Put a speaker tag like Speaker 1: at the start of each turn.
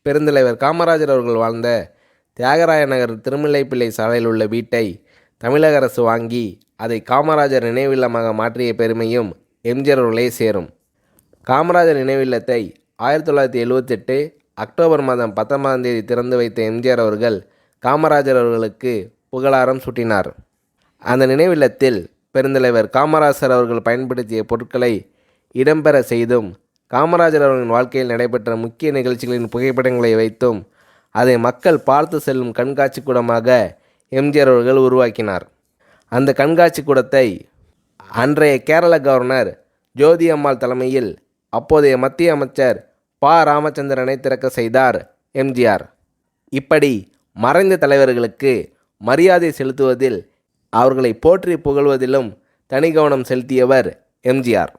Speaker 1: பெருந்தலைவர் காமராஜர் அவர்கள் வாழ்ந்த தியாகராய நகர் திருமுல்லைப்பிள்ளை சாலையில் உள்ள வீட்டை தமிழக அரசு வாங்கி அதை காமராஜர் நினைவில்லமாக மாற்றிய பெருமையும் எம்ஜிஆர் அவர்களே சேரும். காமராஜர் நினைவில்லத்தை 1978 அக்டோபர் மாதம் 19ஆம் தேதி திறந்து வைத்த எம்ஜிஆர் அவர்கள் காமராஜர் அவர்களுக்கு புகழாரம் சூட்டினார். அந்த நினைவில்லத்தில் பெருந்தலைவர் காமராஜர் அவர்கள் பயன்படுத்திய பொருட்களை இடம்பெற செய்தும், காமராஜர் அவர்களின் வாழ்க்கையில் நடைபெற்ற முக்கிய நிகழ்ச்சிகளின் புகைப்படங்களை வைத்தும் அதை மக்கள் பார்த்து செல்லும் கண்காட்சி கூடமாக எம்ஜிஆர் அவர்கள் உருவாக்கினார். அந்த கண்காட்சி கூடத்தை அன்றைய கேரள கவர்னர் ஜோதி அம்மாள் தலைமையில் அப்போதைய மத்திய அமைச்சர் ப. ராமச்சந்திரனை திறக்க செய்தார் எம்ஜிஆர். இப்படி மறைந்த தலைவர்களுக்கு மரியாதை செலுத்துவதில், அவர்களை போற்றி புகழ்வதிலும் தனி கவனம் செலுத்தியவர் எம்ஜிஆர்.